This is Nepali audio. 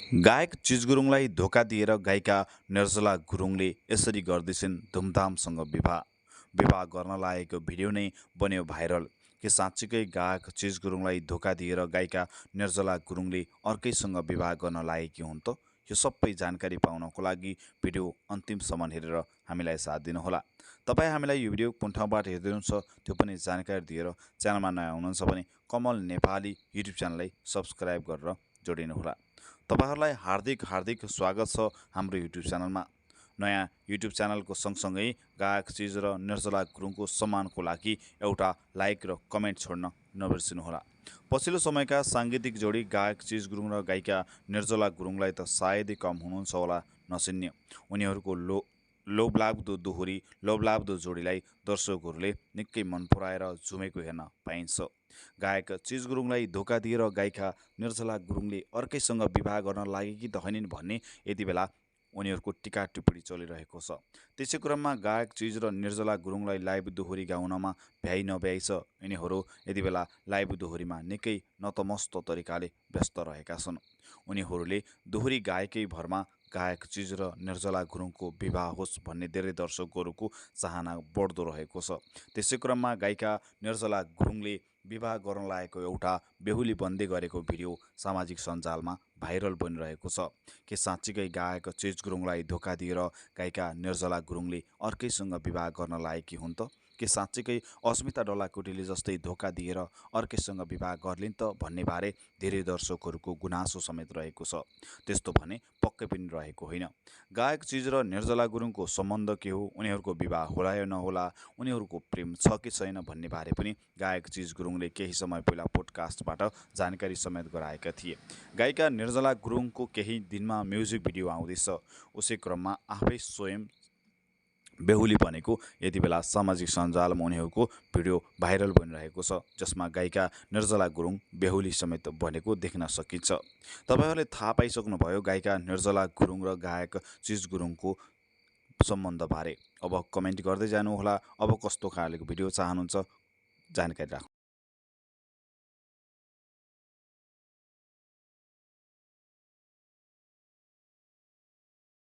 गायक चिज गुरुङलाई धोका दिएर गायिका निर्जला गुरुङले यसरी गर्दैछिन् धुमधामसँग विवाह। विवाह गर्न लागेको भिडियो नै बन्यो भाइरल। के साँच्चीकै गायक चिज गुरुङलाई धोका दिएर गायिका निर्जला गुरुङले अर्कैसँग विवाह गर्न लागेकी हुन् त? यो सबै जानकारी पाउनको लागि भिडियो अन्तिमसम्म हेरेर हामीलाई साथ दिनुहोला। तपाईँ हामीलाई यो भिडियो कुन ठाउँबाट हेर्दै हुनुहुन्छ त्यो पनि जानकारी दिएर च्यानलमा नयाँ हुनुहुन्छ भने कमल नेपाली युट्युब च्यानललाई सब्सक्राइब गरेर जोडिनुहोला। तपाईहरुलाई हार्दिक स्वागत छ हाम्रो युट्युब च्यानलमा। नयाँ युट्युब च्यानलको सँगसँगै गायक चिज र निर्जला गुरुङको सम्मानको लागि एउटा लाइक र कमेन्ट छोड्न नबिर्सिनुहोला। पछिल्लो समयका साङ्गीतिक जोडी गायक चिज गुरुङ र गायिका निर्जला गुरुङलाई त सायदै कम हुनुहुन्छ होला नचिन्ने। उनीहरूको लोभलाग्दो दोहोरी लोभलाग्दो जोडीलाई दर्शकहरूले निकै मन पराएर झुमेको हेर्न पाइन्छ। गायक चिज गुरुङलाई धोका दिएर गायिका निर्जला गुरुङले अर्कैसँग विवाह गर्न लागेकी त होइनन् भन्ने यति बेला उनीहरूको टिका टिप्पणी चलिरहेको छ। त्यसै क्रममा गायक चिज र निर्जला गुरुङलाई लाइभ दोहोरी गाउनमा भ्याइ नभ्याइ छ। यिनीहरू यति बेला लाइभ दोहोरीमा निकै नतमस्त तरिकाले व्यस्त रहेका छन्। उनीहरूले दोहोरी गायकै भरमा गायक चिज र निर्जला गुरुङको विवाह होस् भन्ने धेरै दर्शकहरूको चाहना बढ्दो रहेको छ। त्यसै क्रममा गायिका निर्जला गुरुङले विवाह गर्न लागेको एउटा बेहुली बन्दै गरेको भिडियो सामाजिक सञ्जालमा भाइरल बनिरहेको छ। के साँच्चीकै गायक चिज गुरुङलाई धोका दिएर गायिका निर्जला गुरुङले अर्कैसँग विवाह गर्न लागेकी हुन् त? के साँच्चीकै अस्मिता डल्लाकोटीले जस्तै धोका दिएर अर्कैसँग विवाह गर्लिन् त भन्ने बारे धेरै दर्शकहरूको गुनासो समेत रहेको छ। त्यस्तो भने पक्कै पनि रहेको होइन। गायक चिज र निर्जला गुरुङको सम्बन्ध के हो, उनीहरूको विवाह होला या नहोला, उनीहरूको प्रेम छ कि छैन भन्ने बारे पनि गायक चिज गुरुङले केही समय पहिला पोडकास्टबाट जानकारी समेत गराएका थिए। गायिका निर्जला गुरुङको केही दिनमा म्युजिक भिडियो आउँदैछ। उसै क्रममा आफै स्वयं बेहुली बनेको यति बेला सामाजिक सञ्जालमा उनीहरूको भिडियो भाइरल बनिरहेको छ, जसमा गायिका निर्जला गुरुङ बेहुली समेत बनेको देख्न सकिन्छ। तपाईहरूले थाहा पाइसक्नुभयो गायिका निर्जला गुरुङ र गायक चिज गुरुङको सम्बन्धबारे। अब कमेन्ट गर्दै जानुहोला। अब कस्तो खालको भिडियो चाहनुहुन्छ जानकारी राख्नु।